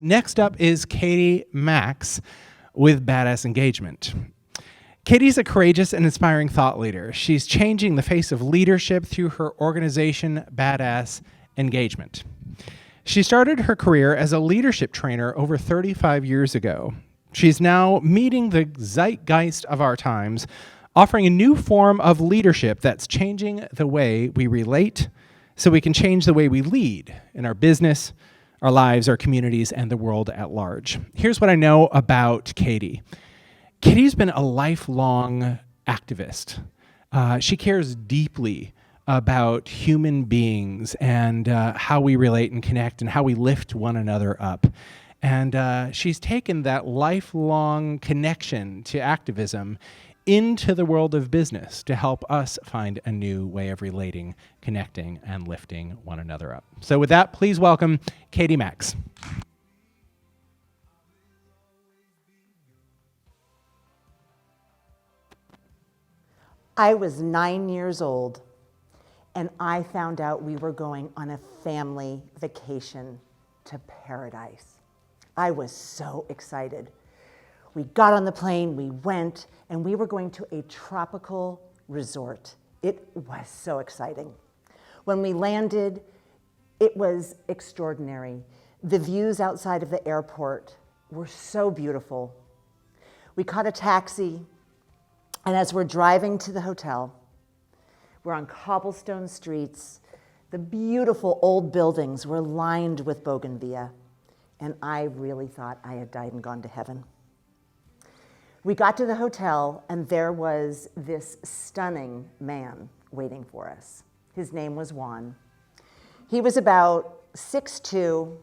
Next up is Katie Max with Badass Engagement. Katie's a courageous and inspiring thought leader. She's changing the face of leadership through her organization, Badass Engagement. She started her career as a leadership trainer over 35 years ago. She's now meeting the zeitgeist of our times, offering a new form of leadership that's changing the way we relate so we can change the way we lead in our business, our lives, our communities, and the world at large. Here's what I know about Katie. Katie's been a lifelong activist. She cares deeply about human beings and how we relate and connect and how we lift one another up. And she's taken that lifelong connection to activism into the world of business to help us find a new way of relating, connecting, and lifting one another up. So with that, please welcome Katie Max. I was 9 years old, and I found out we were going on a family vacation to paradise. I was so excited. We got on the plane, we went, and we were going to a tropical resort. It was so exciting. When we landed, it was extraordinary. The views outside of the airport were so beautiful. We caught a taxi, and as we're driving to the hotel, we're on cobblestone streets. The beautiful old buildings were lined with bougainvillea, and I really thought I had died and gone to heaven. We got to the hotel, and there was this stunning man waiting for us. His name was Juan. He was about 6'2".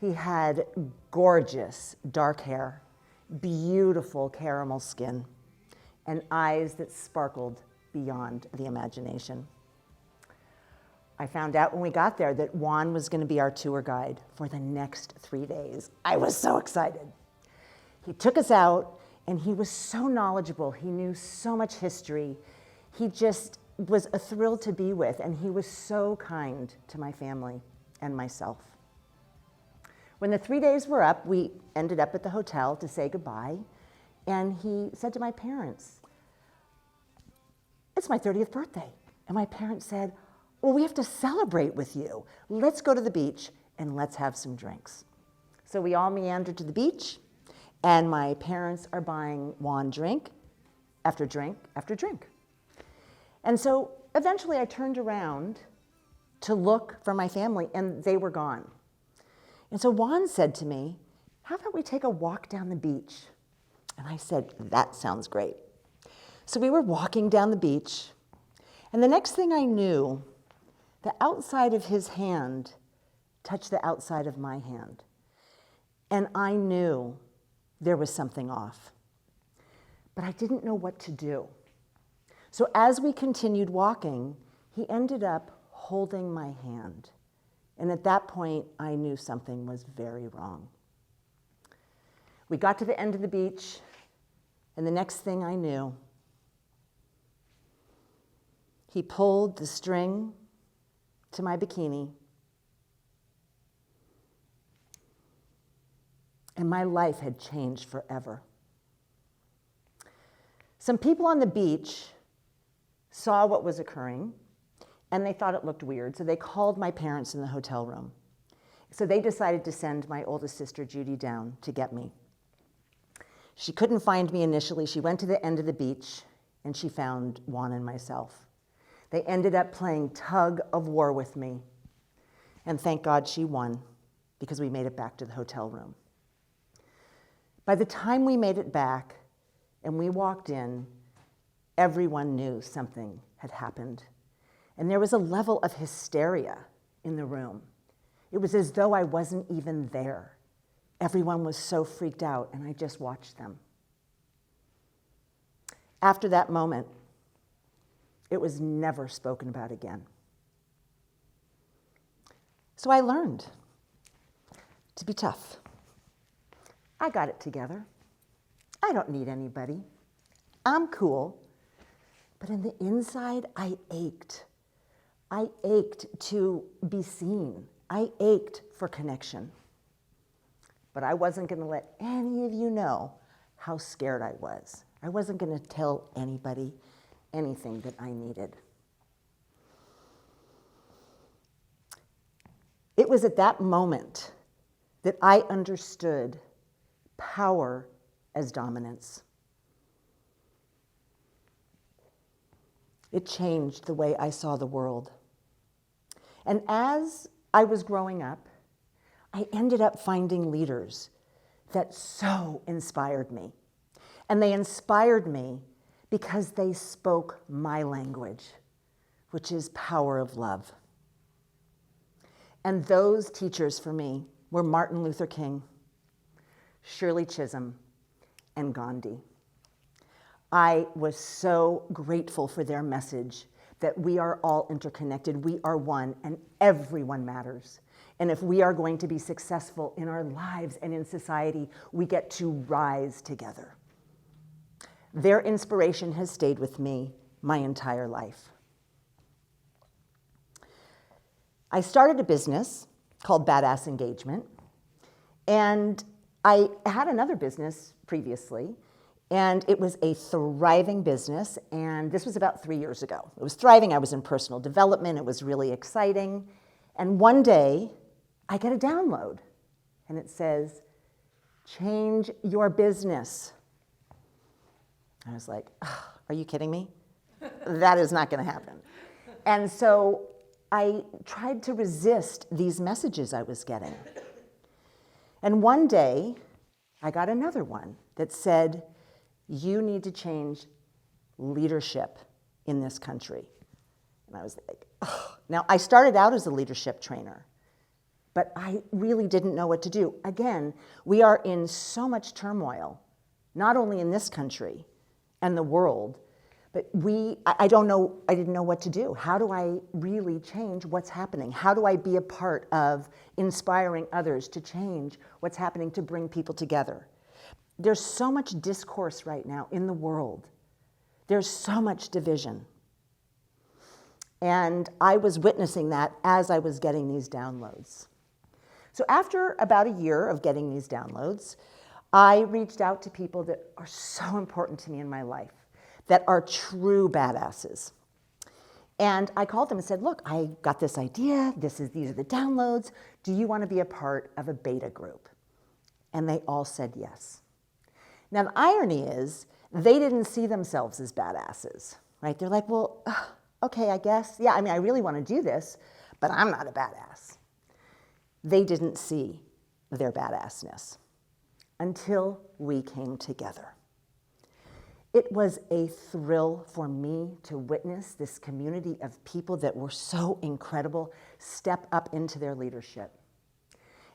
He had gorgeous dark hair, beautiful caramel skin, and eyes that sparkled beyond the imagination. I found out when we got there that Juan was going to be our tour guide for the next 3 days. I was so excited. He took us out, and he was so knowledgeable. He knew so much history. He just was a thrill to be with, and he was so kind to my family and myself. When the 3 days were up, we ended up at the hotel to say goodbye, and he said to my parents, "It's my 30th birthday." And my parents said, "Well, we have to celebrate with you. Let's go to the beach and let's have some drinks." So we all meandered to the beach, and my parents are buying Juan drink after drink after drink. And so eventually I turned around to look for my family, and they were gone. And so Juan said to me, "How about we take a walk down the beach?" And I said, "That sounds great." So we were walking down the beach, and the next thing I knew, the outside of his hand touched the outside of my hand. And I knew there was something off, but I didn't know what to do. So as we continued walking, he ended up holding my hand. And at that point, I knew something was very wrong. We got to the end of the beach, and the next thing I knew, he pulled the string to my bikini, and my life had changed forever. Some people on the beach saw what was occurring, and they thought it looked weird, so they called my parents in the hotel room. So they decided to send my oldest sister, Judy, down to get me. She couldn't find me initially. She went to the end of the beach, and she found Juan and myself. They ended up playing tug of war with me, and thank God she won, because we made it back to the hotel room. By the time we made it back and we walked in, everyone knew something had happened. And there was a level of hysteria in the room. It was as though I wasn't even there. Everyone was so freaked out, and I just watched them. After that moment, it was never spoken about again. So I learned to be tough. I got it together. I don't need anybody. I'm cool. But in the inside, I ached. I ached to be seen. I ached for connection. but I wasn't going to let any of you know how scared I was. I wasn't going to tell anybody anything that I needed. It was at that moment that I understood power as dominance. It changed the way I saw the world. And as I was growing up, I ended up finding leaders that so inspired me. And they inspired me because they spoke my language, which is power of love. And those teachers for me were Martin Luther King, Shirley Chisholm, and Gandhi. I was so grateful for their message that we are all interconnected, we are one, and everyone matters. And if we are going to be successful in our lives and in society, we get to rise together. Their inspiration has stayed with me my entire life. I started a business called Badass Engagement, and I had another business previously, and it was a thriving business, and this was about 3 years ago. It was thriving, I was in personal development, it was really exciting, and one day I get a download, and it says, change your business. I was like, oh, are you kidding me? That is not going to happen. And so I tried to resist these messages I was getting. And one day, I got another one that said, you need to change leadership in this country. And I was like, oh. Now, I started out as a leadership trainer, but I really didn't know what to do. Again, we are in so much turmoil, not only in this country and the world, but I didn't know what to do. How do I really change what's happening? How do I be a part of inspiring others to change what's happening to bring people together? There's so much discourse right now in the world. There's so much division. And I was witnessing that as I was getting these downloads. So after about a year of getting these downloads, I reached out to people that are so important to me in my life, that are true badasses. And I called them and said, look, I got this idea, these are the downloads, do you want to be a part of a beta group? And they all said yes. Now the irony is, they didn't see themselves as badasses, right? They're like, well, okay, I guess, yeah, I mean, I really want to do this, but I'm not a badass. They didn't see their badassness until we came together. It was a thrill for me to witness this community of people that were so incredible step up into their leadership.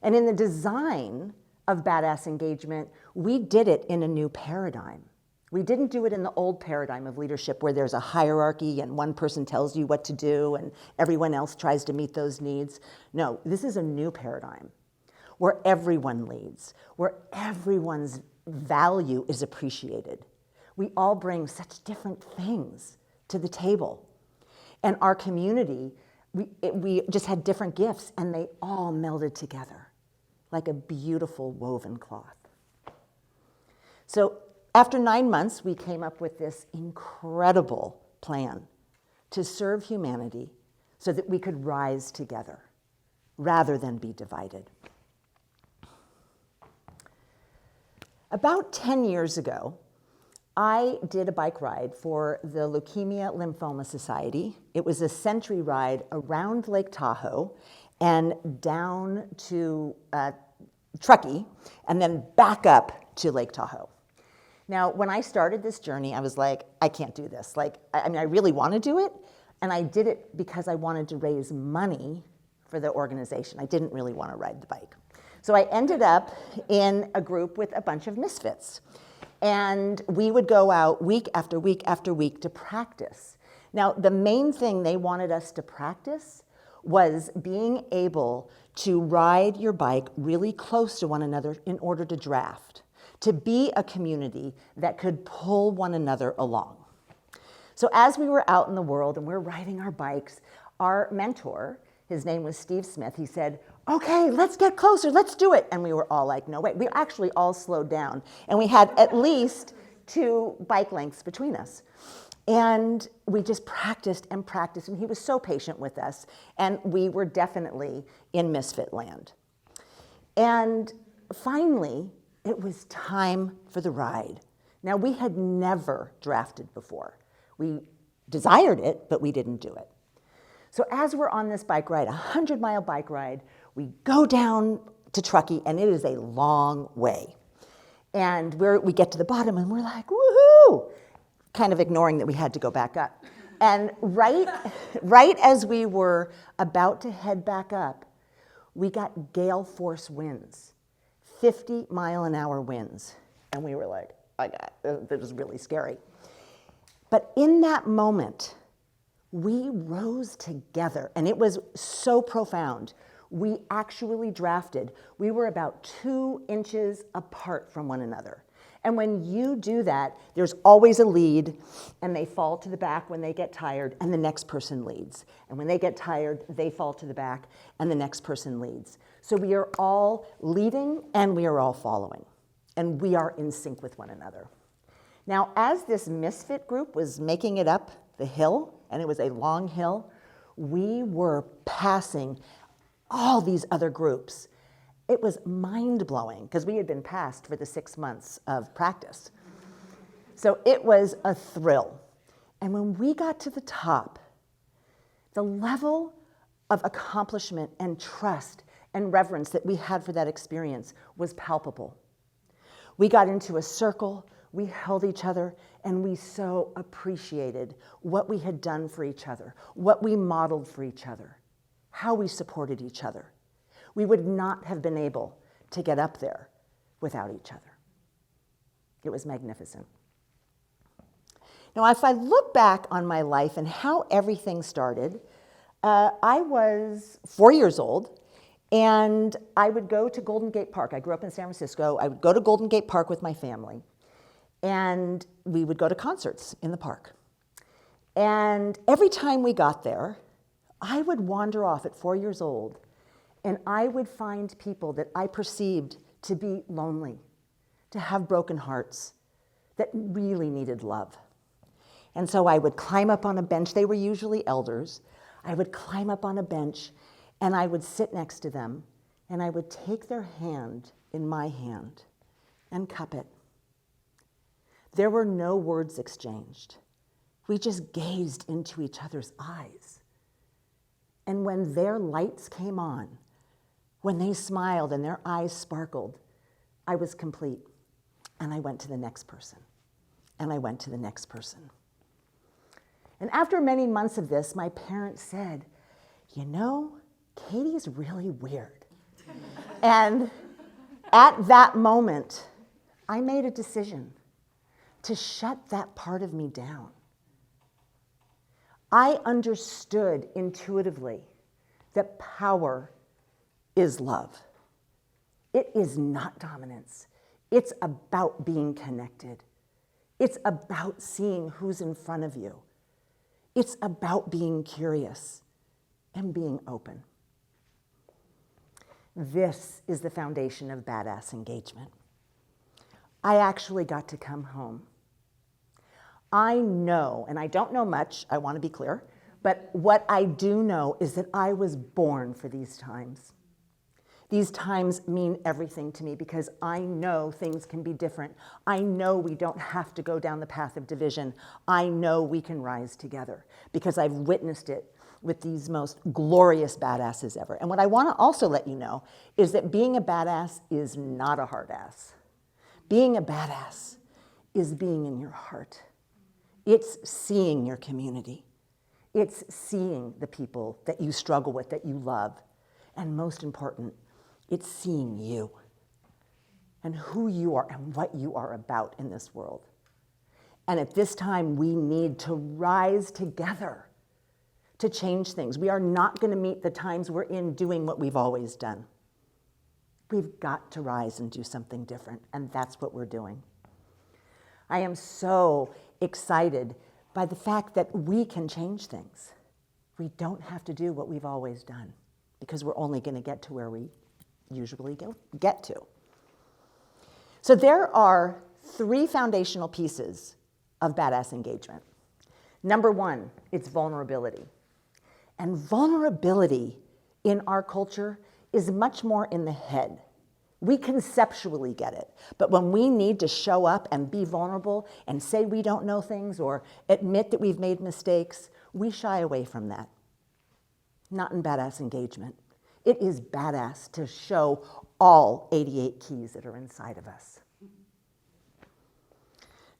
And in the design of Badass Engagement, we did it in a new paradigm. We didn't do it in the old paradigm of leadership where there's a hierarchy and one person tells you what to do and everyone else tries to meet those needs. No, this is a new paradigm where everyone leads, where everyone's value is appreciated. We all bring such different things to the table. And our community, we just had different gifts and they all melded together like a beautiful woven cloth. So after 9 months, we came up with this incredible plan to serve humanity so that we could rise together rather than be divided. About 10 years ago, I did a bike ride for the Leukemia Lymphoma Society. It was a century ride around Lake Tahoe and down to Truckee and then back up to Lake Tahoe. Now, when I started this journey, I was like, I can't do this. I really want to do it, and I did it because I wanted to raise money for the organization. I didn't really want to ride the bike. So I ended up in a group with a bunch of misfits, and we would go out week after week after week to practice. Now, the main thing they wanted us to practice was being able to ride your bike really close to one another in order to draft, to be a community that could pull one another along. So as we were out in the world and we're riding our bikes, our mentor, his name was Steve Smith, he said, okay, let's get closer, let's do it. And we were all like, no way. We actually all slowed down. And we had at least 2 bike lengths between us. And we just practiced and practiced. And he was so patient with us. And we were definitely in misfit land. And finally, it was time for the ride. Now, we had never drafted before. We desired it, but we didn't do it. So as we're on this bike ride, a 100-mile bike ride, we go down to Truckee, and it is a long way. And we get to the bottom, and we're like, woohoo! Kind of ignoring that we had to go back up. And right as we were about to head back up, we got gale force winds, 50-mile-an-hour winds. And we were like, this is really scary. But in that moment, we rose together, and it was so profound. We actually drafted. We were about 2 inches apart from one another. And when you do that, there's always a lead, and they fall to the back when they get tired, and the next person leads. And when they get tired, they fall to the back, and the next person leads. So we are all leading, and we are all following. And we are in sync with one another. Now, as this misfit group was making it up the hill, and it was a long hill, we were passing all these other groups. It was mind-blowing, because we had been passed for the 6 months of practice. So it was a thrill. And when we got to the top, the level of accomplishment and trust and reverence that we had for that experience was palpable. We got into a circle, we held each other, and we so appreciated what we had done for each other, what we modeled for each other, how we supported each other. We would not have been able to get up there without each other. It was magnificent. Now, if I look back on my life and how everything started, I was 4 years old, and I would go to Golden Gate Park. I grew up in San Francisco. I would go to Golden Gate Park with my family, and we would go to concerts in the park. And every time we got there, I would wander off at 4 years old, and I would find people that I perceived to be lonely, to have broken hearts, that really needed love. And so I would climb up on a bench. They were usually elders. I would climb up on a bench, and I would sit next to them, and I would take their hand in my hand and cup it. There were no words exchanged. We just gazed into each other's eyes. And when their lights came on, when they smiled and their eyes sparkled, I was complete. And I went to the next person. And I went to the next person. And after many months of this, my parents said, you know, Katie's really weird. And at that moment, I made a decision to shut that part of me down. I understood intuitively that power is love. It is not dominance. It's about being connected. It's about seeing who's in front of you. It's about being curious and being open. This is the foundation of badass engagement. I actually got to come home. I know, and I don't know much, I want to be clear, but what I do know is that I was born for these times. These times mean everything to me because I know things can be different. I know we don't have to go down the path of division. I know we can rise together because I've witnessed it with these most glorious badasses ever. And what I want to also let you know is that being a badass is not a hard ass. Being a badass is being in your heart. It's seeing your community. It's seeing the people that you struggle with, that you love. And most important, it's seeing you and who you are and what you are about in this world. And at this time, we need to rise together to change things. We are not going to meet the times we're in doing what we've always done. We've got to rise and do something different, and that's what we're doing. I am so excited by the fact that we can change things. We don't have to do what we've always done. because we're only going to get to where we usually get to. So there are 3 foundational pieces of badass engagement. Number 1, it's vulnerability. And vulnerability in our culture is much more in the head. We conceptually get it. But when we need to show up and be vulnerable and say we don't know things or admit that we've made mistakes, we shy away from that. Not in badass engagement. It is badass to show all 88 keys that are inside of us.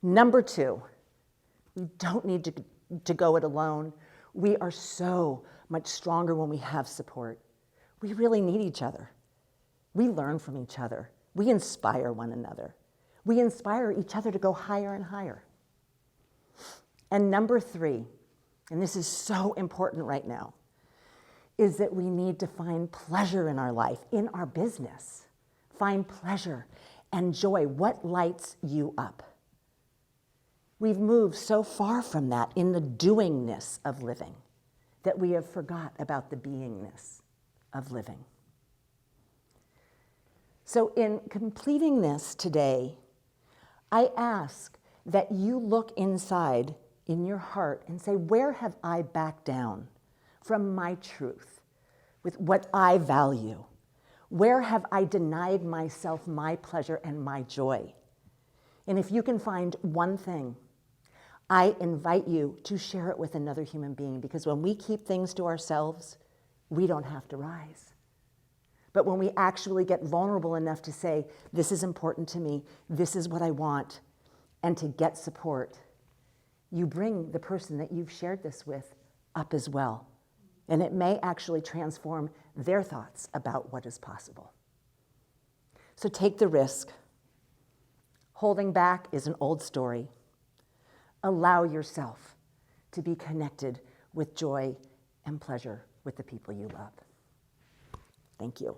Number 2, we don't need to go it alone. We are so much stronger when we have support. We really need each other. We learn from each other. We inspire one another. We inspire each other to go higher and higher. And number 3, and this is so important right now, is that we need to find pleasure in our life, in our business. Find pleasure and joy. What lights you up? We've moved so far from that in the doingness of living that we have forgot about the beingness of living. So in completing this today, I ask that you look inside in your heart and say, where have I backed down from my truth with what I value? Where have I denied myself my pleasure and my joy? And if you can find one thing, I invite you to share it with another human being, because when we keep things to ourselves, we don't have to rise. But when we actually get vulnerable enough to say, this is important to me, this is what I want, and to get support, you bring the person that you've shared this with up as well. And it may actually transform their thoughts about what is possible. So take the risk. Holding back is an old story. Allow yourself to be connected with joy and pleasure with the people you love. Thank you.